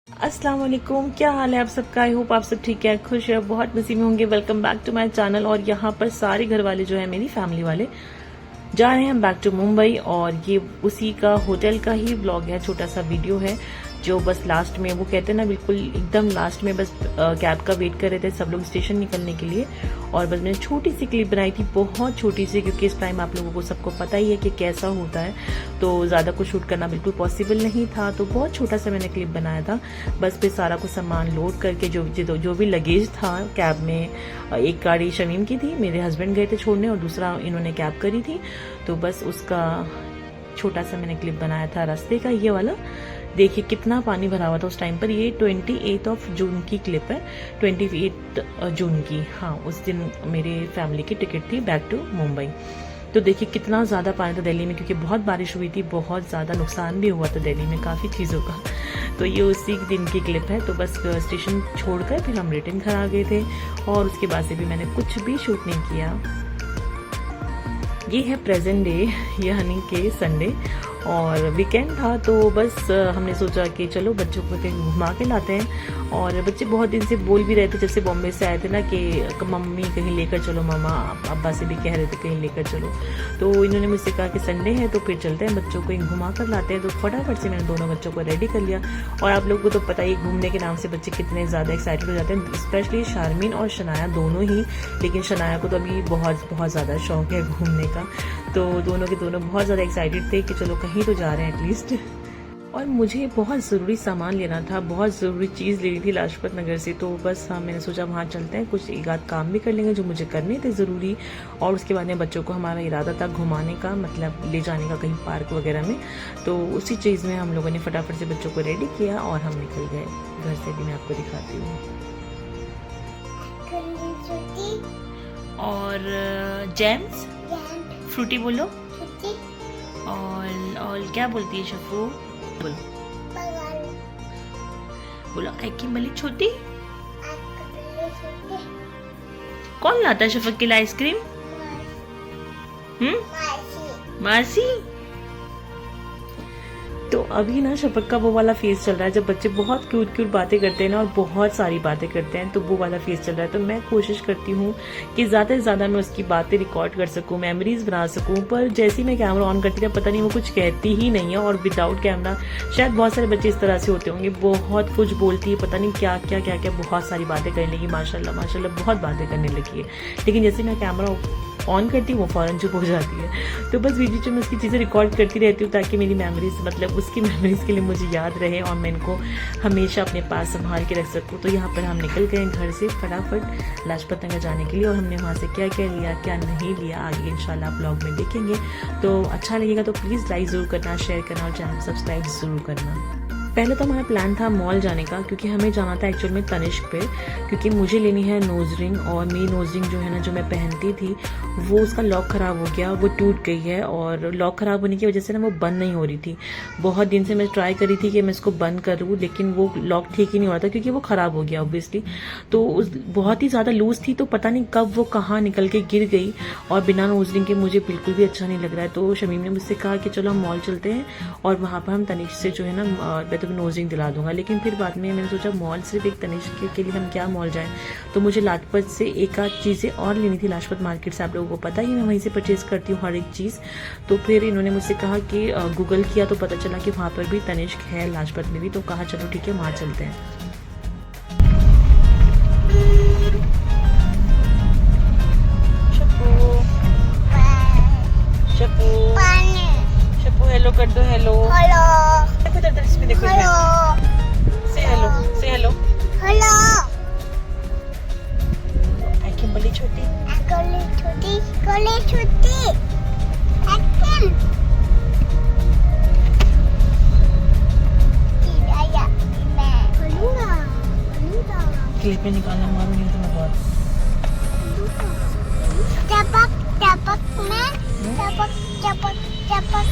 अस्सलाम वालेकुम, क्या हाल है आप सबका। आई होप आप सब ठीक है, खुश है, बहुत मज़े में होंगे। Welcome back to my channel. और यहाँ पर सारे घर वाले जो है मेरी फैमिली वाले जा रहे हैं बैक टू मुंबई, और ये उसी का होटल का ही व्लॉग है, छोटा सा वीडियो है जो बस लास्ट में, वो कहते हैं ना बिल्कुल एकदम लास्ट में, बस कैब का वेट कर रहे थे सब लोग स्टेशन निकलने के लिए। और बस मैंने छोटी सी क्लिप बनाई थी, बहुत छोटी सी, क्योंकि इस टाइम आप लोगों को सबको पता ही है कि कैसा होता है, तो ज़्यादा कुछ शूट करना बिल्कुल पॉसिबल नहीं था। तो बहुत छोटा सा मैंने क्लिप बनाया था। बस फिर सारा कुछ सामान लोड करके जो भी लगेज था कैब में, एक गाड़ी शमीम की थी, मेरे हस्बैंड गए थे छोड़ने, और दूसरा इन्होंने कैब करी थी, तो बस उसका छोटा सा मैंने क्लिप बनाया था रास्ते का, ये वाला। देखिए कितना पानी भरा हुआ था उस टाइम पर। ये 28 जून की क्लिप है, 28 जून की। हाँ, उस दिन मेरे फैमिली की टिकट थी बैक टू मुंबई। तो देखिए कितना ज़्यादा पानी था दिल्ली में, क्योंकि बहुत बारिश हुई थी, बहुत ज़्यादा नुकसान भी हुआ था दिल्ली में काफ़ी चीज़ों का। तो ये उसी दिन की क्लिप है। तो बस स्टेशन छोड़कर फिर हम रिटर्न घर आ गए थे, और उसके बाद से भी मैंने कुछ भी शूट नहीं किया। ये है प्रेजेंट डे, यानी कि संडे, और वीकेंड था, तो बस हमने सोचा कि चलो बच्चों को कहीं घुमा के लाते हैं। और बच्चे बहुत दिन से बोल भी रहे थे, जब से बॉम्बे से आए थे ना, कि मम्मी कहीं लेकर चलो, मामा अब्बा से भी कह रहे थे कहीं लेकर चलो। तो इन्होंने मुझसे कहा कि संडे है तो फिर चलते हैं, बच्चों को कहीं घुमा कर लाते हैं। तो फटाफट से मैंने दोनों बच्चों को रेडी कर लिया। और आप लोगों को तो पता ही, घूमने के नाम से बच्चे कितने ज़्यादा एक्साइटेड हो जाते हैं, स्पेशली शारमीन और शनाया दोनों ही। लेकिन शनाया को तो अभी बहुत बहुत ज़्यादा शौक है घूमने का, तो दोनों के दोनों बहुत ज़्यादा एक्साइटेड थे कि चलो कहीं तो जा रहे हैं एटलीस्ट। और मुझे बहुत ज़रूरी सामान लेना था, बहुत ज़रूरी चीज़ लेनी थी लाजपत नगर से। तो बस हाँ, मैंने सोचा वहाँ चलते हैं, कुछ एक आध काम भी कर लेंगे जो मुझे करने थे ज़रूरी। और उसके बाद में बच्चों को हमारा इरादा था घुमाने का, मतलब ले जाने का कहीं पार्क वगैरह में। तो उसी चीज़ में हम लोगों ने फटाफट से बच्चों को रेडी किया और हम निकल गए घर से। भी मैं आपको दिखाती हूँ। और जेम्स फ्रूटी बोलो, और क्या बोलती है शफू, बोलो बोलो आई की मली छोटी। कौन लाता है शफक के लिए आइसक्रीम? मासी। तो अभी ना शफक का वो वाला फेस चल रहा है, जब बच्चे बहुत क्यूट क्यूट बातें करते हैं ना, और बहुत सारी बातें करते हैं, तो वो वाला फेस चल रहा है। तो मैं कोशिश करती हूँ कि ज़्यादा से ज़्यादा मैं उसकी बातें रिकॉर्ड कर सकूँ, मेमोरीज बना सकूँ। पर जैसे ही मैं कैमरा ऑन करती हूँ, पता नहीं वो कुछ कहती ही नहीं है। और विदाउट कैमरा शायद बहुत सारे बच्चे इस तरह से होते होंगे, बहुत कुछ बोलती है, पता नहीं क्या क्या क्या क्या, बहुत सारी बातें करने लगी, माशाल्लाह माशाल्लाह बहुत बातें करने लगी है। लेकिन जैसे मैं कैमरा ऑन करती हूँ वो फ़ौरन चुप हो जाती है। तो बस वीडियो में उसकी चीज़ें रिकॉर्ड करती रहती हूँ, ताकि मेरी मेमोरीज, मतलब उसकी मेमोरीज के लिए मुझे याद रहे, और मैं इनको हमेशा अपने पास संभाल के रख सकूँ। तो यहाँ पर हम निकल गए घर से फटाफट लाजपत नगर जाने के लिए, और हमने वहाँ से क्या क्या लिया क्या नहीं लिया आगे इंशाल्लाह आप ब्लॉग में देखेंगे। तो अच्छा लगेगा तो प्लीज़ लाइक ज़रूर करना, शेयर करना, और चैनल सब्सक्राइब ज़रूर करना। पहले तो हमारा प्लान था मॉल जाने का, क्योंकि हमें जाना था एक्चुअल में तनिष्क पे, क्योंकि मुझे लेनी है नोज रिंग। और मेरी नोज रिंग जो है ना, जो मैं पहनती थी, वो उसका लॉक ख़राब हो गया, वो टूट गई है। और लॉक ख़राब होने की वजह से ना वो बंद नहीं हो रही थी। बहुत दिन से मैं ट्राई करी थी कि मैं इसको बंद करूँ, लेकिन वो लॉक ठीक ही नहीं हो रहा था, क्योंकि वो ख़राब हो गया ऑब्वियसली। तो बहुत ही ज़्यादा लूज़ थी, तो पता नहीं कब वो कहाँ निकल के गिर गई। और बिना नोज रिंग के मुझे बिल्कुल भी अच्छा नहीं लग रहा है। तो शमीम ने मुझसे कहा कि चलो हम मॉल चलते हैं, और वहाँ पर हम तनिष्क से जो है ना नोज रिंग दिला दूंगा। लेकिन फिर बाद में मैंने सोचा मॉल सिर्फ एक तनिष्क के लिए हम क्या मॉल जाएं, तो मुझे लाजपत से एक आध चीज़ें और लेनी थी। लाजपत मार्केट से आप लोगों को पता ही, मैं वहीं से परचेज करती हूँ हर एक चीज़। तो फिर इन्होंने मुझसे कहा कि गूगल किया तो पता चला कि वहाँ पर भी तनिष्क है लाजपत में भी। तो कहा चलो ठीक है वहाँ चलते हैं। शप्पू हेलो कर दो, हेलो देखो इधर इसमें देखो, से हेलो, से हेलो हेलो। आई कैन बली छोटी, छोटी गोली छोटी एक्शन। क्लिप में निकालना, मारो नहीं तो मैं बहुत टपक टपक में टपक टपक टपक।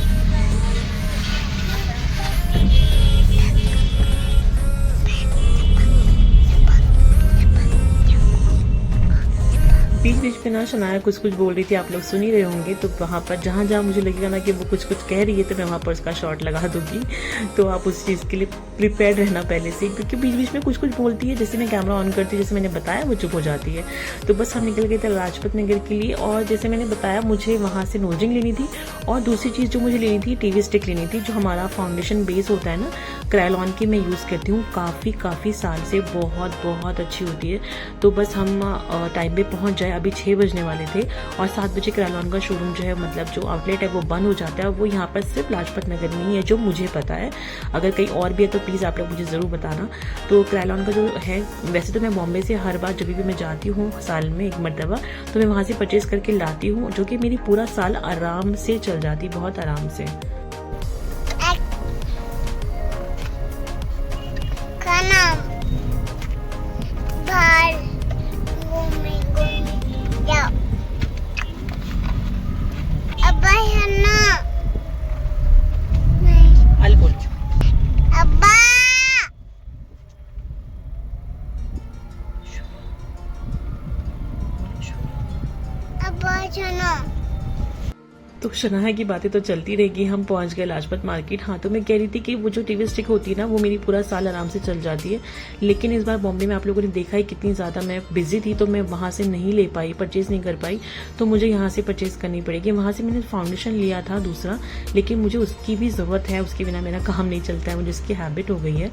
बीच बीच में ना शनाया कुछ कुछ बोल रही थी, आप लोग सुन ही रहे होंगे, तो वहाँ पर जहाँ जहाँ मुझे लगेगा ना कि वो कुछ कुछ कह रही है तो मैं वहाँ पर उसका शॉट लगा दूंगी। तो आप उस चीज़ के लिए प्रिपेयर रहना पहले से, क्योंकि बीच बीच में कुछ कुछ बोलती है, जैसे मैं कैमरा ऑन करती हूँ, जैसे मैंने बताया वो चुप हो जाती है। तो बस हम निकल गए थे लाजपत नगर के लिए, और जैसे मैंने बताया मुझे वहाँ से नोजिंग लेनी थी, और दूसरी चीज़ जो मुझे लेनी थी टीवी स्टिक लेनी थी, जो हमारा फाउंडेशन बेस होता है ना क्रायोलॉन की, मैं यूज़ करती हूँ काफ़ी साल से, बहुत अच्छी होती है। तो बस हम टाइम पे पहुँच जाए, अभी 6 बजने वाले थे, और 7 बजे क्रायोलॉन का शोरूम जो है, मतलब जो आउटलेट है वो बंद हो जाता है। वो यहाँ पर सिर्फ लाजपत नगर में ही है जो मुझे पता है, अगर कहीं और भी है तो प्लीज़ आप लोग मुझे ज़रूर बताना। तो क्रायोलॉन का जो है, वैसे तो मैं बॉम्बे से हर बार जब भी मैं जाती हूँ साल में एक मरतबा, तो मैं वहाँ से परचेज़ करके लाती हूँ, जो कि मेरी पूरा साल आराम से चल जाती, बहुत आराम से। तो शनाया की बातें तो चलती रहेगी। हम पहुंच गए लाजपत मार्केट। हाँ, तो मैं कह रही थी कि वो जो टीवी स्टिक होती है ना, वो मेरी पूरा साल आराम से चल जाती है, लेकिन इस बार बॉम्बे में आप लोगों ने देखा है कितनी ज़्यादा मैं बिजी थी, तो मैं वहाँ से नहीं ले पाई, परचेज़ नहीं कर पाई, तो मुझे यहाँ से परचेज़ करनी पड़ेगी। वहाँ से मैंने फाउंडेशन लिया था दूसरा, लेकिन मुझे उसकी भी ज़रूरत है, उसके बिना मेरा काम नहीं चलता है, मुझे उसकी हैबिट हो गई है।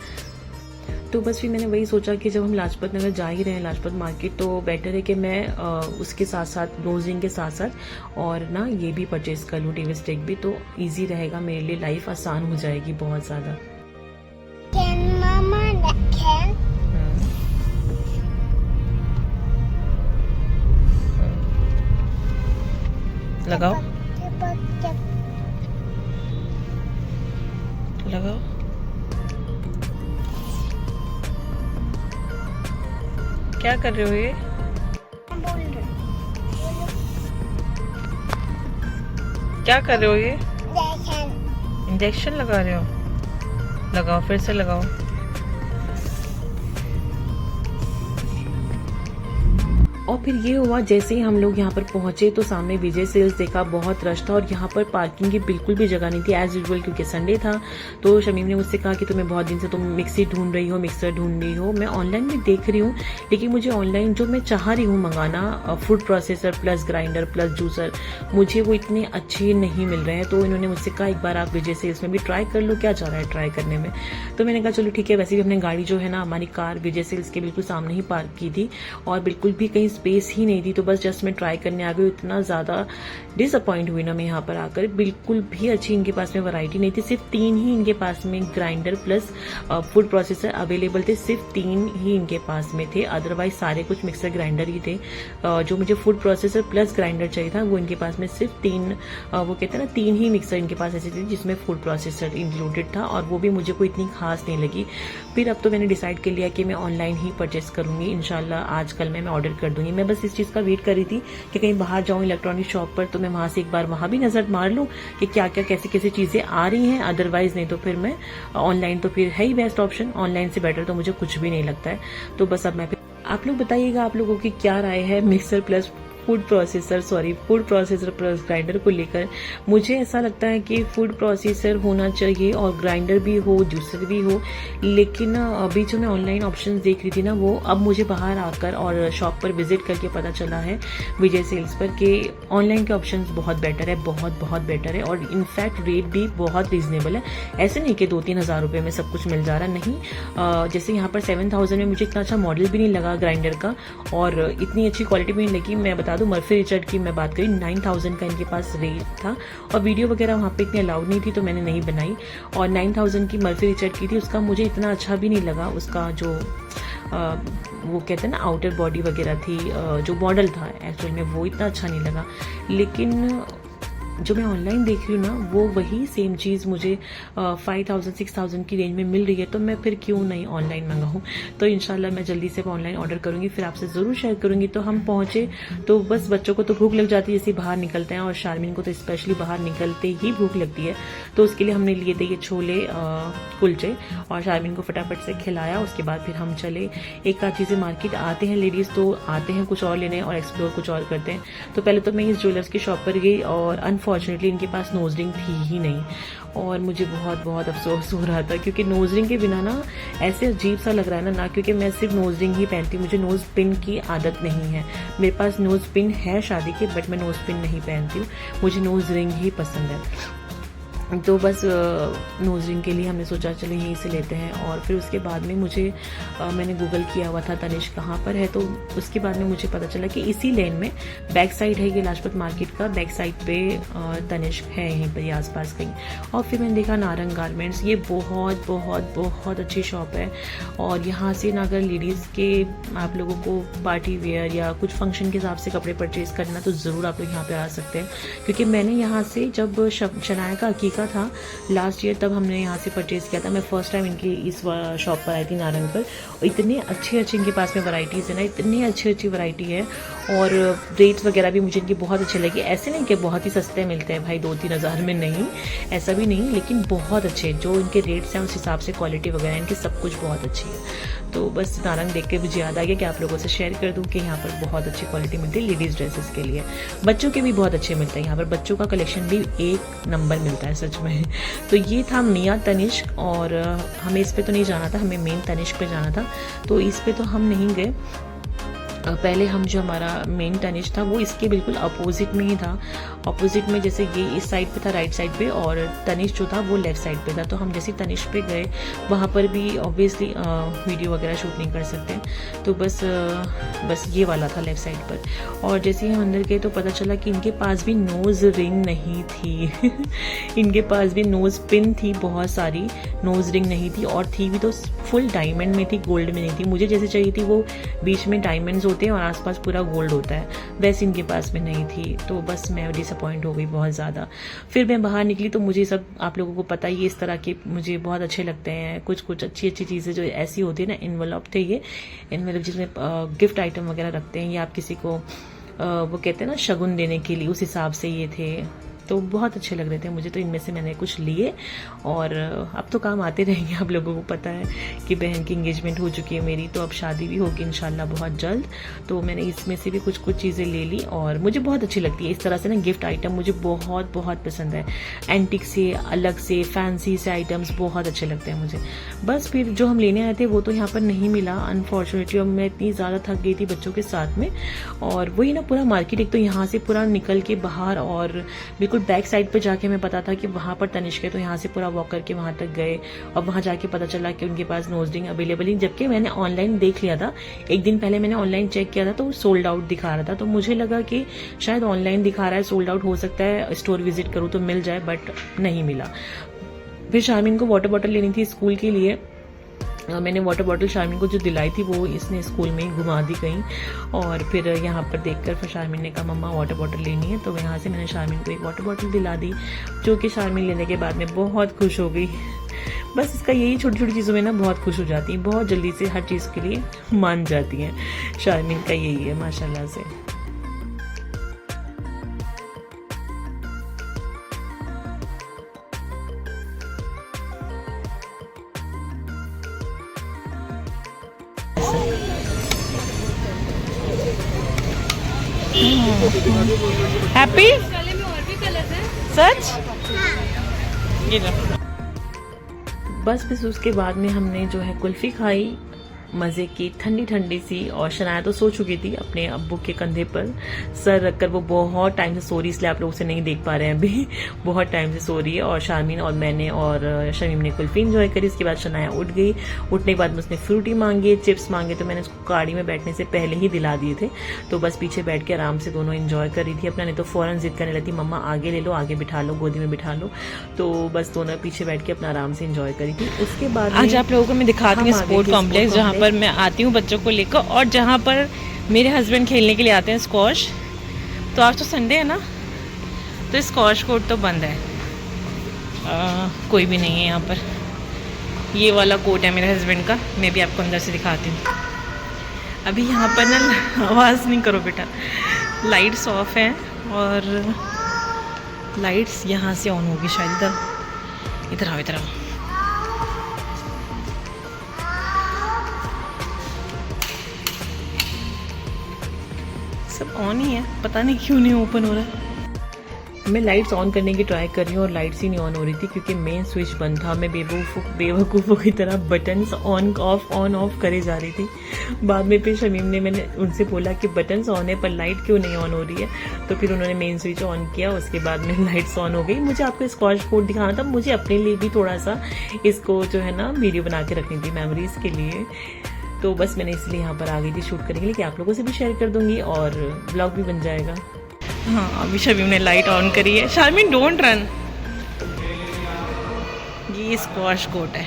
तो बस फिर मैंने वही सोचा कि जब हम लाजपत नगर जा ही रहे हैं लाजपत मार्केट, तो बेटर है कि मैं उसके साथ साथ नोजिंग के साथ साथ और ना ये भी परचेज़ कर लूँ, टीवी स्टिक भी, तो इजी रहेगा मेरे लिए, लाइफ आसान हो जाएगी बहुत ज़्यादा। लगाओ लगाओ। क्या कर रहे हो ये? क्या कर रहे हो ये? इंजेक्शन लगा रहे हो? लगाओ, फिर से लगाओ। और फिर ये हुआ, जैसे ही हम लोग यहाँ पर पहुंचे तो सामने विजय सेल्स देखा, बहुत रश था, और यहाँ पर पार्किंग की बिल्कुल भी जगह नहीं थी एज यूजुअल, क्योंकि संडे था। तो शमीम ने मुझसे कहा कि तुम्हें बहुत दिन से तुम मिक्सी ढूंढ रही हो, मिक्सर ढूंढ रही हो। मैं ऑनलाइन भी देख रही हूँ, लेकिन मुझे ऑनलाइन जो मैं चाह रही हूँ मंगाना, food processor plus grinder plus juicer, मुझे वो इतने अच्छे नहीं मिल रहे हैं। तो इन्होंने मुझसे कहा एक बार आप विजय सेल्स में भी ट्राई कर लो, क्या चाह रहा है ट्राई करने में। तो मैंने कहा चलो ठीक है। वैसे भी हमने गाड़ी जो है ना, हमारी कार विजय सेल्स के बिल्कुल सामने ही पार्क की थी, और बिल्कुल भी कहीं स्पेस ही नहीं थी, तो बस जस्ट मैं ट्राई करने आ गई। इतना ज़्यादा डिसअपॉइंट हुई ना मैं यहाँ पर आकर, बिल्कुल भी अच्छी इनके पास में वैरायटी नहीं थी। सिर्फ 3 ही इनके पास में grinder plus food processor available थे, सिर्फ 3 ही इनके पास में थे, अदरवाइज सारे कुछ मिक्सर ग्राइंडर ही थे। जो मुझे फूड प्रोसेसर प्लस ग्राइंडर चाहिए था, वो इनके पास में सिर्फ 3 वो कहते हैं ना 3 ही मिक्सर इनके पास ऐसे थे जिसमें फूड प्रोसेसर इंक्लूडेड था, और वो भी मुझे कोई इतनी खास नहीं लगी। फिर अब तो मैंने डिसाइड कर लिया कि मैं ऑनलाइन ही परचेस करूंगी, इंशाल्लाह आज कल मैं ऑर्डर कर दूंगी। मैं बस इस चीज़ का वेट कर रही थी कि कहीं बाहर जाऊं इलेक्ट्रॉनिक शॉप पर, तो मैं वहां से एक बार वहां भी नजर मार लूं कि क्या क्या कैसी कैसी चीजें आ रही हैं। अदरवाइज नहीं तो फिर मैं ऑनलाइन, तो फिर है ही बेस्ट ऑप्शन, ऑनलाइन से बेटर तो मुझे कुछ भी नहीं लगता है। तो बस अब मैं, आप लोग बताइएगा आप लोगों की क्या राय है mixer plus food processor plus grinder को लेकर। मुझे ऐसा लगता है कि फूड प्रोसेसर होना चाहिए और ग्राइंडर भी हो, जूसर भी हो, लेकिन अभी जो मैं ऑनलाइन ऑप्शंस देख रही थी ना, वो अब मुझे बाहर आकर और शॉप पर विजिट करके पता चला है विजय सेल्स पर कि ऑनलाइन के ऑप्शंस बहुत बेटर है, बहुत बेटर है, और इनफैक्ट रेट भी बहुत रीजनेबल है। ऐसे नहीं कि 2-3 हज़ार रुपये में सब कुछ मिल जा रहा, नहीं। जैसे यहाँ पर 7000 में मुझे इतना अच्छा मॉडल भी नहीं लगा ग्राइंडर का, और इतनी अच्छी क्वालिटी भी नहीं लगी। मैं बता दूं, मर्फी रिचर्ड की मैं बात करी, 9000 का इनके पास रेट था, और वीडियो वगैरह वहाँ पे इतनी अलाउड नहीं थी, तो मैंने नहीं बनाई। और 9000 की मर्फी रिचर्ड की थी, उसका मुझे इतना अच्छा भी नहीं लगा। उसका जो वो कहते हैं ना आउटर बॉडी वगैरह थी, जो मॉडल था एक्चुअल में, वो इतना अच्छा नहीं लगा। लेकिन जो मैं ऑनलाइन देख रही हूँ ना वो वही सेम चीज़ मुझे 5000-6000 की रेंज में मिल रही है, तो मैं फिर क्यों नहीं ऑनलाइन मंगाऊँ। तो इंशाल्लाह मैं जल्दी से ऑनलाइन ऑर्डर करूँगी, फिर आपसे ज़रूर शेयर करूँगी। तो हम पहुँचे तो बस बच्चों को तो भूख लग जाती है जैसे बाहर निकलते हैं, और शारमीन को तो स्पेशली बाहर निकलते ही भूख लगती है। तो उसके लिए हमने लिए थे ये छोले कुलचे, और शारमीन को फटाफट से खिलाया। उसके बाद फिर हम चले, एक आध चीज़ें मार्केट आते हैं लेडीज़ तो आते हैं कुछ और लेने और एक्सप्लोर कुछ और करते हैं। तो पहले तो मैं इस ज्वेलर्स की शॉप पर गई, और अनफॉर्चुनेटली इनके पास नोज रिंग थी ही नहीं, और मुझे बहुत बहुत अफसोस हो रहा था, क्योंकि नोज रिंग के बिना ना ऐसे अजीब सा लग रहा है ना क्योंकि मैं सिर्फ नोज रिंग ही पहनती हूँ, मुझे नोज पिन की आदत नहीं है। मेरे पास नोज पिन है शादी के, बट मैं नोज पिन नहीं पहनती हूँ, मुझे नोज रिंग ही पसंद है। तो बस नोज रिंग के लिए हमने सोचा चलो यहीं से लेते हैं। और फिर उसके बाद में मुझे मैंने गूगल किया हुआ था तनिष्क कहाँ पर है, तो उसके बाद में मुझे पता चला कि इसी लेन में बैक साइड है, ये लाजपत मार्केट का बैक साइड पे तनिष्क है, यहीं पर ही आसपास कहीं। और फिर मैंने देखा नारंग गारमेंट्स, ये बहुत बहुत बहुत अच्छी शॉप है। और यहाँ से ना अगर लेडीज़ के आप लोगों को पार्टी वेयर या कुछ फंक्शन के हिसाब से कपड़े परचेज़ करना, तो ज़रूर आप लोग यहाँ पर आ सकते हैं। क्योंकि मैंने यहाँ से जब शनाया का अकीका था लास्ट ईयर, तब हमने यहाँ से परचेज किया था। मैं फर्स्ट टाइम इनकी इस शॉप पर आई थी नारंग पर, और इतने अच्छे इनके पास में वैरायटीज़ है ना, इतनी अच्छी वैरायटी है, और रेट्स वगैरह भी मुझे इनके बहुत अच्छे लगे। ऐसे नहीं कि बहुत ही सस्ते मिलते हैं भाई 2-3 हज़ार में, नहीं ऐसा भी नहीं, लेकिन बहुत अच्छे जो इनके रेट्स हैं उस हिसाब से क्वालिटी वगैरह इनकी सब कुछ बहुत अच्छी है। तो बस नारंग देख के मुझे याद आ गया कि आप लोगों से शेयर कर दूं कि यहाँ पर बहुत अच्छी क्वालिटी मिलती है लेडीज़ ड्रेसेस के लिए। बच्चों के भी बहुत अच्छे मिलते हैं यहाँ पर, बच्चों का कलेक्शन भी एक नंबर मिलता है सच में। तो ये था मियाँ तनिष्क, और हमें इस पे तो नहीं जाना था, हमें मेन तनिष्क पे जाना था, तो इस पे तो हम नहीं गए। पहले हम जो हमारा मेन तनिष्क था वो इसके बिल्कुल अपोजिट में ही था। अपोजिट में जैसे ये इस साइड पे था राइट साइड पे, और तनिष्क जो था वो लेफ्ट साइड पे था। तो हम जैसे तनिष्क पे गए वहाँ पर भी ऑब्वियसली वीडियो वगैरह शूट नहीं कर सकते, तो बस ये वाला था लेफ्ट साइड पर। और जैसे ही हम अंदर गए तो पता चला कि इनके पास भी नोज रिंग नहीं थी इनके पास भी नोज पिन थी बहुत सारी, नोज रिंग नहीं थी, और थी भी तो फुल डायमंड में थी, गोल्ड में नहीं थी। मुझे जैसे चाहिए थी वो बीच में डायमंड्स होते हैं और आसपास पूरा गोल्ड होता है, वैसे इनके पास में नहीं थी। तो बस मैं डिसअपॉइंट हो गई बहुत ज़्यादा। फिर मैं बाहर निकली तो मुझे सब आप लोगों को पता ही, इस तरह के मुझे बहुत अच्छे लगते हैं। कुछ अच्छी चीज़ें जो ऐसी होती है ना, इन्वेलप थे ये इन्वेलप जिसमें गिफ्ट आइटम वगैरह रखते हैं, या आप किसी को वो कहते हैं ना शगुन देने के लिए, उस हिसाब से ये थे, तो बहुत अच्छे लग रहे थे मुझे। तो इनमें से मैंने कुछ लिए, और अब तो काम आते रहेंगे। आप लोगों को पता है कि बहन की एंगेजमेंट हो चुकी है मेरी, तो अब शादी भी होगी इंशाल्लाह बहुत जल्द। तो मैंने इसमें से भी कुछ चीज़ें ले ली, और मुझे बहुत अच्छी लगती है इस तरह से ना गिफ्ट आइटम, मुझे बहुत बहुत पसंद है। एंटिक से अलग से फैंसी से आइटम्स बहुत अच्छे लगते हैं मुझे। बस फिर जो हम लेने आए थे वो तो यहाँ पर नहीं मिला अनफॉर्चुनेटली। अब मैं इतनी ज़्यादा थक गई थी बच्चों के साथ में, और वही ना पूरा मार्केट, एक तो यहाँ से पूरा निकल के बाहर, और बिल्कुल बैक साइड पे जाके हमें पता था कि वहाँ पर तनिष्क है, तो यहाँ से पूरा वॉक करके वहाँ तक गए, और वहाँ जाके पता चला कि उनके पास नोज रिंग अवेलेबल ही, जबकि मैंने ऑनलाइन देख लिया था, एक दिन पहले मैंने ऑनलाइन चेक किया था तो सोल्ड आउट दिखा रहा था। तो मुझे लगा कि शायद ऑनलाइन दिखा रहा है सोल्ड आउट, हो सकता है स्टोर विजिट करूँ तो मिल जाए, बट नहीं मिला। फिर शारमीन को वाटर बॉटल लेनी थी स्कूल के लिए, मैंने वाटर बॉटल शारमीन को जो दिलाई थी वो इसने स्कूल में ही घुमा दी कहीं, और फिर यहाँ पर देखकर फिर शारमीन ने कहा मम्मा वाटर बॉटल लेनी है, तो यहाँ से मैंने शारमीन को एक वाटर बॉटल दिला दी, जो कि शारमीन लेने के बाद में बहुत खुश हो गई। बस इसका यही छोटी छोटी चीज़ों में ना बहुत खुश हो जाती है, बहुत जल्दी से हर चीज़ के लिए मान जाती हैं। शारमीन का यही है माशाल्लाह से। हैप्पी गले में और भी कलर्स हैं सच ये लो। बस उसके बाद में हमने जो है कुल्फी खाई, मज़े की ठंडी ठंडी सी, और शनाया तो सो चुकी थी अपने अब्बू के कंधे पर सर रखकर। वो बहुत टाइम से सो रही, इसलिए आप लोग उसे नहीं देख पा रहे हैं अभी, बहुत टाइम से सो रही है। और शारमीन और मैंने और शमीम ने कुल्फी इंजॉय करी। इसके बाद शनाया उठ गई, उठने के बाद उसने फ्रूटी मांगी, चिप्स मांगे, तो मैंने उसको गाड़ी में बैठने से पहले ही दिला दिए थे। तो बस पीछे बैठ के आराम से दोनों इंजॉय कर रही थी अपना, नहीं तो फ़ौरन जिद करने लगती मम्मा आगे ले लो, आगे बिठा लो, गोदी में बिठा लो। तो बस दोनों पीछे बैठ के अपना आराम से इंजॉय करी थी। उसके बाद आज आप लोगों को मैं दिखाती हूँ स्पोर्ट कॉम्प्लेक्स, जहाँ पर मैं आती हूँ बच्चों को लेकर, और जहाँ पर मेरे हस्बैंड खेलने के लिए आते हैं स्क्वॉश। तो आज तो संडे है ना, तो स्कॉच कोर्ट तो बंद है, कोई भी नहीं है यहाँ पर। ये वाला कोट है मेरे हस्बैंड का, मैं भी आपको अंदर से दिखाती हूँ। अभी यहाँ पर ना आवाज़ नहीं करो बेटा, लाइट्स ऑफ हैं और लाइट्स यहाँ से ऑन होगी शायद। इधर आओ, इधर आओ। सब ऑन ही है, पता नहीं क्यों नहीं ओपन हो रहा है। मैं लाइट्स ऑन करने की ट्राई कर रही हूँ और लाइट्स ही नहीं ऑन हो रही थी क्योंकि मेन स्विच बंद था। मैं बेवकूफ़ों की तरह बटन्स ऑन ऑफ करे जा रही थी। बाद में फिर शमीम ने, मैंने उनसे बोला कि बटन्स ऑन है पर लाइट क्यों नहीं ऑन हो रही है, तो फिर उन्होंने मेन स्विच ऑन किया। उसके बाद में लाइट्स ऑन हो गई। मुझे आपको स्कॉच कोट दिखाना था, मुझे अपने लिए भी थोड़ा सा इसको जो है ना वीडियो बना के रखनी थी मेमोरीज के लिए। तो बस मैंने इसलिए यहाँ पर आ गई थी शूट करने के लिए कि आप लोगों से भी शेयर कर दूंगी और ब्लॉग भी बन जाएगा। हाँ, अभी शमीम ने लाइट ऑन करी है। Sharmin don't run. ये स्क्वाश कोर्ट है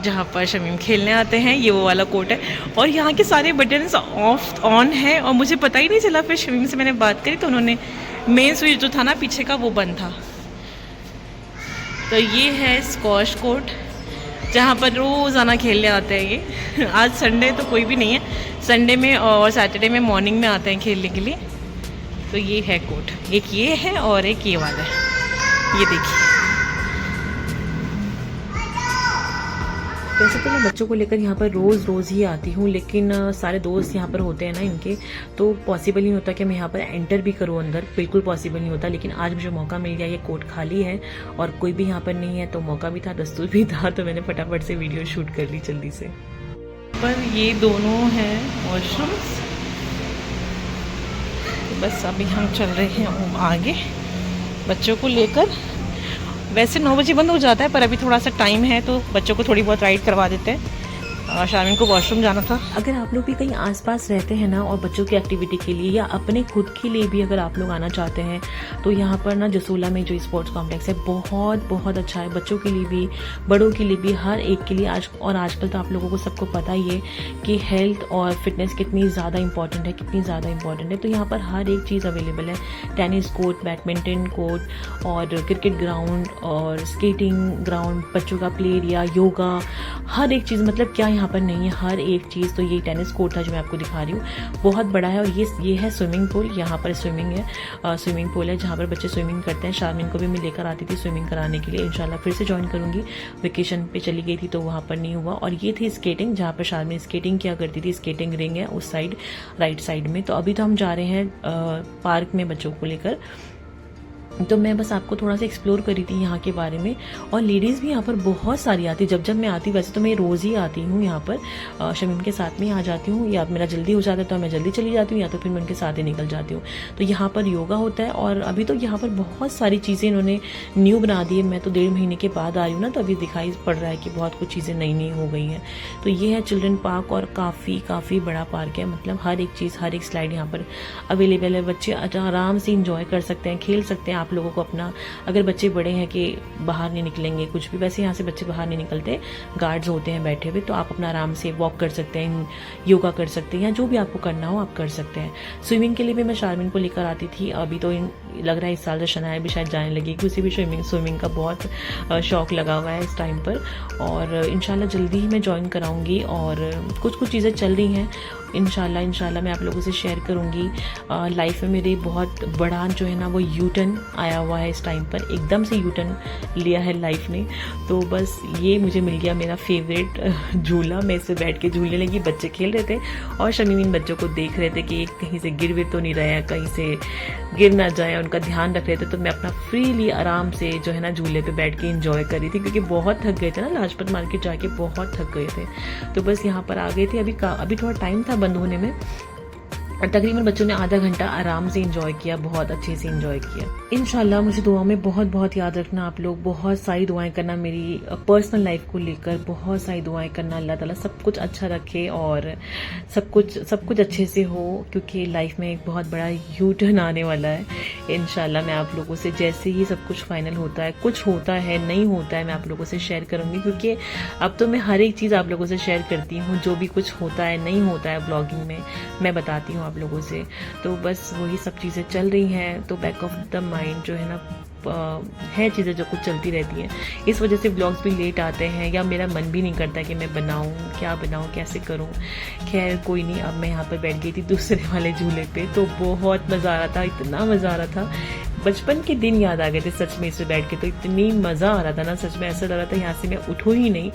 जहाँ पर शमीम खेलने आते हैं, ये वो वाला कोर्ट है। और यहाँ के सारे बटन्स ऑफ ऑन है और मुझे पता ही नहीं चला। फिर शमीम से मैंने बात करी तो उन्होंने मेन स्विच जो था ना पीछे का वो बंद था। तो ये है स्क्वाश कोर्ट जहाँ पर रोज़ाना खेलने आते हैं ये। आज संडे तो कोई भी नहीं है, संडे में और सैटरडे में मॉर्निंग में आते हैं खेलने के लिए। तो ये है कोर्ट, एक ये है और एक ये वाला है, ये देखिए। वैसे तो मैं बच्चों को लेकर यहाँ पर रोज़ ही आती हूँ, लेकिन सारे दोस्त यहाँ पर होते हैं ना इनके, तो पॉसिबल नहीं होता कि मैं यहाँ पर एंटर भी करूँ अंदर, बिल्कुल पॉसिबल नहीं होता। लेकिन आज मुझे मौका मिल गया, ये कोर्ट खाली है और कोई भी यहाँ पर नहीं है, तो मौका भी था, दस्तूर भी था, तो मैंने फटाफट से वीडियो शूट कर ली जल्दी से। पर ये दोनों हैं वॉशरूम्स। बस अभी हम चल रहे हैं आगे बच्चों को लेकर। वैसे 9 बजे बंद हो जाता है पर अभी थोड़ा सा टाइम है तो बच्चों को थोड़ी बहुत राइड करवा देते हैं। शामिन को वॉशरूम जाना था। अगर आप लोग भी कहीं आसपास रहते हैं ना और बच्चों की एक्टिविटी के लिए या अपने खुद के लिए भी अगर आप लोग आना चाहते हैं तो यहाँ पर ना जसोला में जो स्पोर्ट्स कॉम्प्लेक्स है बहुत अच्छा है, बच्चों के लिए भी बड़ों के लिए भी, हर एक के लिए। आजकल तो आप लोगों को सबको पता ही है कि हेल्थ और फिटनेस कितनी ज़्यादा इंपॉर्टेंट है, तो यहाँ पर हर एक चीज़ अवेलेबल है। टेनिस कोर्ट, बैडमिंटन कोर्ट और क्रिकेट ग्राउंड और स्केटिंग ग्राउंड, बच्चों का प्ले एरिया, योगा, हर एक चीज़। मतलब क्या यहाँ पर नहीं है, हर एक चीज़। तो ये टेनिस कोर्ट था जो मैं आपको दिखा रही हूँ, बहुत बड़ा है। और ये है स्विमिंग पूल, यहाँ पर स्विमिंग पूल है जहाँ पर बच्चे स्विमिंग करते हैं। शारमीन को भी मैं लेकर आती थी स्विमिंग कराने के लिए, इंशाल्लाह फिर से ज्वाइन करूंगी। वेकेशन पे चली गई थी तो वहाँ पर नहीं हुआ। और ये थी स्केटिंग, जहाँ पर शारमीन स्केटिंग किया करती थी। स्केटिंग रिंग है उस साइड, राइट साइड में। तो अभी तो हम जा रहे हैं पार्क में बच्चों को लेकर। तो मैं बस आपको थोड़ा सा एक्सप्लोर करी थी यहाँ के बारे में। और लेडीज़ भी यहाँ पर बहुत सारी आती, जब मैं आती, वैसे तो मैं रोज़ ही आती हूँ यहाँ पर, शमीम के साथ में आ जाती हूँ, या मेरा जल्दी हो जाता है तो मैं जल्दी चली जाती हूँ, या तो फिर मैं उनके साथ ही निकल जाती हूँ। तो यहाँ पर योगा होता है। और अभी तो यहाँ पर बहुत सारी चीज़ें इन्होंने न्यू बना दी है। मैं तो 1.5 महीने के बाद आ रही हूँ ना, तो अभी दिखाई पड़ रहा है कि बहुत कुछ चीज़ें नई हो गई हैं। तो ये है चिल्ड्रन पार्क और काफ़ी बड़ा पार्क है। मतलब हर एक चीज़, हर एक स्लाइड यहाँ पर अवेलेबल है। बच्चे आराम से इंजॉय कर सकते हैं, खेल सकते हैं। आप लोगों को अपना, अगर बच्चे बड़े हैं कि बाहर नहीं निकलेंगे कुछ भी, वैसे यहाँ से बच्चे बाहर नहीं निकलते, गार्ड्स होते हैं बैठे हुए, तो आप अपना आराम से वॉक कर सकते हैं, योगा कर सकते हैं, या जो भी आपको करना हो आप कर सकते हैं। स्विमिंग के लिए भी मैं शारमीन को लेकर आती थी। अभी तो लग रहा है इस साल से शनाया भी शायद जाने लगेगी, उसे भी स्विमिंग का बहुत शौक लगा हुआ है इस टाइम पर। और इंशाल्लाह जल्दी ही मैं ज्वाइन कराऊंगी। और कुछ चीज़ें चल रही हैं, इंशाल्लाह मैं आप लोगों से शेयर करूंगी। लाइफ में मेरे बहुत बड़ा जो है ना वो यूटर्न आया हुआ है इस टाइम पर, एकदम से यूटर्न लिया है लाइफ ने। तो बस ये मुझे मिल गया मेरा फेवरेट झूला। मैं इस पर बैठ के झूलने लगी, बच्चे खेल रहे थे और शमीम इन बच्चों को देख रहे थे कि कहीं से गिर भी तो नहीं रहा है, कहीं से गिर ना जाए, उनका ध्यान रख रहे थे। तो मैं अपना फ्रीली आराम से जो है ना झूले पे बैठ के एंजॉय कर रही थी, क्योंकि बहुत थक गए थे ना, लाजपत मार्केट जाके बहुत थक गए थे। तो बस यहाँ पर आ गए थे। अभी थोड़ा टाइम था बंद होने में, और तकरीबन बच्चों ने आधा घंटा आराम से एंजॉय किया, बहुत अच्छे से एंजॉय किया। इंशाल्लाह मुझे दुआ में बहुत याद रखना आप लोग, बहुत सारी दुआएं करना मेरी पर्सनल लाइफ को लेकर, बहुत सारी दुआएं करना। अल्लाह ताला सब कुछ अच्छा रखे और सब कुछ अच्छे से हो, क्योंकि लाइफ में एक बहुत बड़ा यू टर्न आने वाला है। इंशाल्लाह मैं आप लोगों से जैसे ही सब कुछ फाइनल होता है, कुछ होता है नहीं होता है, मैं आप लोगों से शेयर करूंगी, क्योंकि अब तो मैं हर एक चीज़ आप लोगों से शेयर करती हूँ। जो भी कुछ होता है नहीं होता है ब्लॉगिंग में मैं बताती हूँ आप लोगों से। तो बस वही सब चीज़ें चल रही हैं। तो back of the mind mind जो है ना है चीज़ें जो कुछ चलती रहती हैं, इस वजह से व्लॉग्स भी लेट आते हैं या मेरा मन भी नहीं करता कि मैं बनाऊं, क्या बनाऊं, कैसे करूं। खैर कोई नहीं, अब मैं यहाँ पर बैठ गई थी दूसरे वाले झूले पे, तो बहुत मज़ा आ रहा था, इतना मज़ा आ रहा था, बचपन के दिन याद आ गए थे सच में इसमें बैठ के। तो इतनी मज़ा आ रहा था ना, सच में ऐसा लग रहा था यहाँ से मैं उठूँ ही नहीं,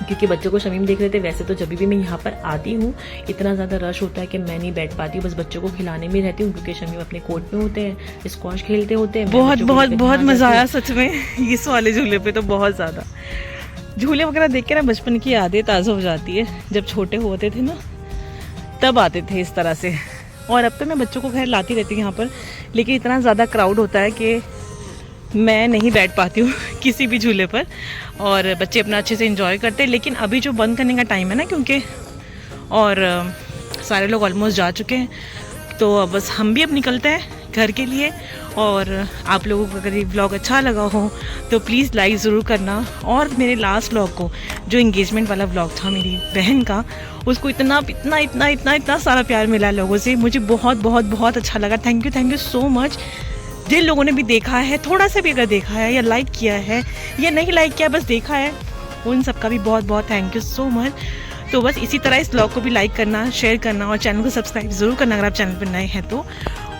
क्योंकि बच्चों को शमीम देख रहे थे। वैसे तो जब भी मैं यहाँ पर आती हूँ इतना ज़्यादा रश होता है कि मैं नहीं बैठ पाती हूँ, बस बच्चों को खिलाने में रहती हूँ, क्योंकि शमीम अपने कोर्ट में होते हैं, स्क्वॉश खेलते होते हैं। बहुत मज़ा आया सच में इस वाले झूले पे, तो बहुत ज़्यादा। झूले वगैरह देख के ना बचपन की यादें ताज़ा हो जाती है। जब छोटे होते थे ना तब आते थे इस तरह से। और अब तो मैं बच्चों को खैर लाती रहती हूँ यहाँ पर, लेकिन इतना ज़्यादा क्राउड होता है कि मैं नहीं बैठ पाती हूँ किसी भी झूले पर, और बच्चे अपना अच्छे से एंजॉय करते हैं। लेकिन अभी जो बंद करने का टाइम है ना, क्योंकि और सारे लोग ऑलमोस्ट जा चुके हैं, तो अब बस हम भी अब निकलते हैं घर के लिए। और आप लोगों को अगर ये व्लॉग अच्छा लगा हो तो प्लीज़ लाइक ज़रूर करना। और मेरे लास्ट व्लॉग को, जो एंगेजमेंट वाला व्लॉग था मेरी बहन का, उसको इतना सारा प्यार मिला लोगों से, मुझे बहुत अच्छा लगा। Thank you so much. जिन लोगों ने भी देखा है, थोड़ा सा भी अगर देखा है या लाइक किया है या नहीं लाइक किया, बस देखा है, उन सबका भी बहुत थैंक यू सो मच। तो बस इसी तरह इस ब्लॉग को भी लाइक करना, शेयर करना और चैनल को सब्सक्राइब ज़रूर करना अगर आप चैनल पर नए हैं तो।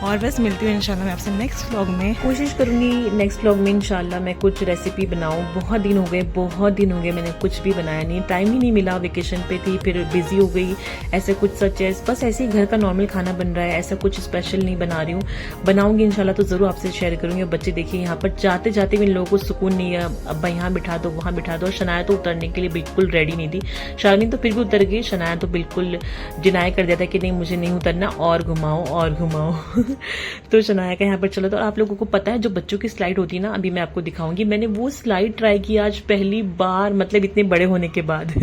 और बस मिलती हूँ इंशाल्लाह मैं आपसे नेक्स्ट व्लॉग में। कोशिश करूँगी नेक्स्ट व्लॉग में इंशाल्लाह मैं कुछ रेसिपी बनाऊँ। बहुत दिन हो गए मैंने कुछ भी बनाया नहीं, टाइम ही नहीं मिला, वेकेशन पे थी, फिर बिजी हो गई, ऐसे कुछ सच है, बस ऐसे ही घर का नॉर्मल खाना बन रहा है, ऐसा कुछ स्पेशल नहीं बना रही हूँ। बनाऊंगी इंशाल्लाह तो ज़रूर आपसे शेयर करूँगी। बच्चे देखिए यहाँ पर जाते जाते भी इन लोगों को सुकून नहीं है, अब यहाँ बिठा दो वहाँ बिठा दो। शनाया तो उतरने के लिए बिल्कुल रेडी नहीं थी, शालिनी तो फिर भी उतर गई, शनाया तो बिल्कुल डिनाई कर दिया था कि नहीं मुझे नहीं उतरना, और घुमाओ तो शनाया का यहाँ पर चलो। तो आप लोगों को पता है जो बच्चों की स्लाइड होती है ना, अभी मैं आपको दिखाऊंगी, मैंने वो स्लाइड ट्राई की आज पहली बार, मतलब इतने बड़े होने के बाद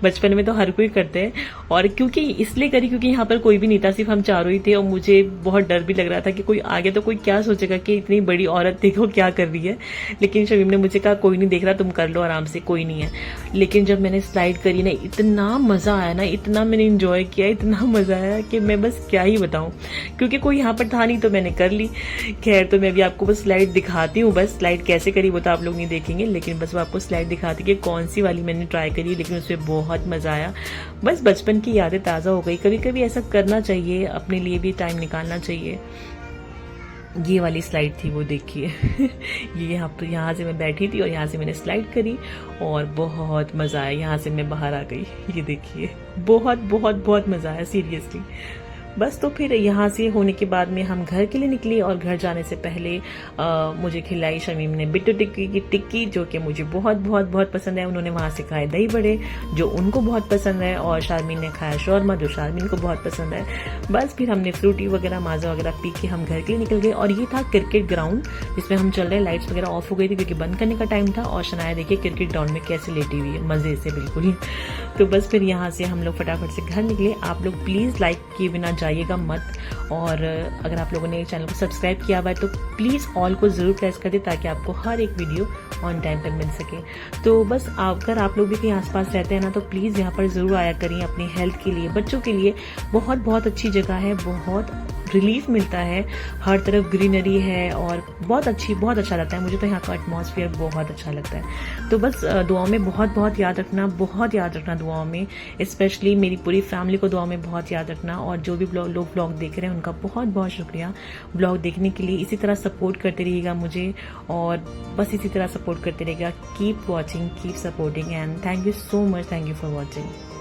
बचपन में तो हर कोई करते हैं, और क्योंकि इसलिए करी क्योंकि यहाँ पर कोई भी नहीं था, सिर्फ हम चारों ही थे, और मुझे बहुत डर भी लग रहा था कि कोई आगे तो कोई क्या सोचेगा कि इतनी बड़ी औरत देखो क्या कर रही है। लेकिन शमीम ने मुझे कहा कोई नहीं देख रहा, तुम कर लो आराम से, कोई नहीं है। लेकिन जब मैंने स्लाइड करी ना, इतना मजा आया ना, इतना मैंने इंजॉय किया, इतना मजा आया कि मैं बस क्या ही बताऊं, क्योंकि कोई यहाँ पर था नहीं तो मैंने कर ली। खैर तो मैं भी आपको बस स्लाइड दिखाती हूँ, बस स्लाइड कैसे करी वो तो आप लोग नहीं देखेंगे, लेकिन बस वो आपको स्लाइड दिखाती कि कौन सी वाली मैंने ट्राई करी, लेकिन उसमें बहुत मजा आया। बस बचपन की यादें ताज़ा हो गई। कभी कभी ऐसा करना चाहिए, अपने लिए भी टाइम निकालना चाहिए। ये वाली स्लाइड थी वो देखिए ये यहाँ से मैं बैठी थी और यहाँ से मैंने स्लाइड करी और बहुत मज़ा आया। यहाँ से मैं बाहर आ गई, ये देखिए बहुत मज़ा आया सीरियसली। बस तो फिर यहाँ से होने के बाद में हम घर के लिए निकले, और घर जाने से पहले मुझे खिलाई शमीम ने बिट्टू टिक्की की टिक्की, जो कि मुझे बहुत पसंद है। उन्होंने वहाँ से खाए दही बड़े, जो उनको बहुत पसंद है, और शारमीन ने खाया शौरमा, जो शारमीन को बहुत पसंद है। बस फिर हमने फ्रूटी वगैरह माजा वगैरह पी के हम घर के लिए निकल गए। और ये था क्रिकेट ग्राउंड जिसमें हम चल रहे, लाइट्स वगैरह ऑफ हो गई थी क्योंकि बंद करने का टाइम था। और शनाया देखिए क्रिकेट ग्राउंड में कैसे लेटी हुई है, मजे से बिल्कुल। तो बस फिर यहाँ से हम लोग फटाफट से घर निकले। आप लोग प्लीज़ लाइक किए बिना जाइएगा मत, और अगर आप लोगों ने चैनल को सब्सक्राइब किया हुआ है तो प्लीज़ ऑल को ज़रूर प्रेस कर दे, ताकि आपको हर एक वीडियो ऑन टाइम पर मिल सके। तो बस अगर आप लोग भी कहीं आसपास रहते हैं ना, तो प्लीज़ यहाँ पर ज़रूर आया करिए अपनी हेल्थ के लिए, बच्चों के लिए। बहुत अच्छी जगह है, बहुत रिलीफ मिलता है, हर तरफ ग्रीनरी है और बहुत अच्छा लगता है। मुझे तो यहाँ का एटमॉस्फेयर बहुत अच्छा लगता है। तो बस दुआओं में बहुत याद रखना दुआओं में, स्पेशली मेरी पूरी फैमिली को दुआओं में बहुत याद रखना। और जो भी लोग ब्लॉग देख रहे हैं उनका बहुत शुक्रिया ब्लॉग देखने के लिए। इसी तरह सपोर्ट करते रहिएगा मुझे, और बस इसी तरह सपोर्ट करते रहिएगा। Keep watching, keep supporting, and thank you so much, thank you for watching.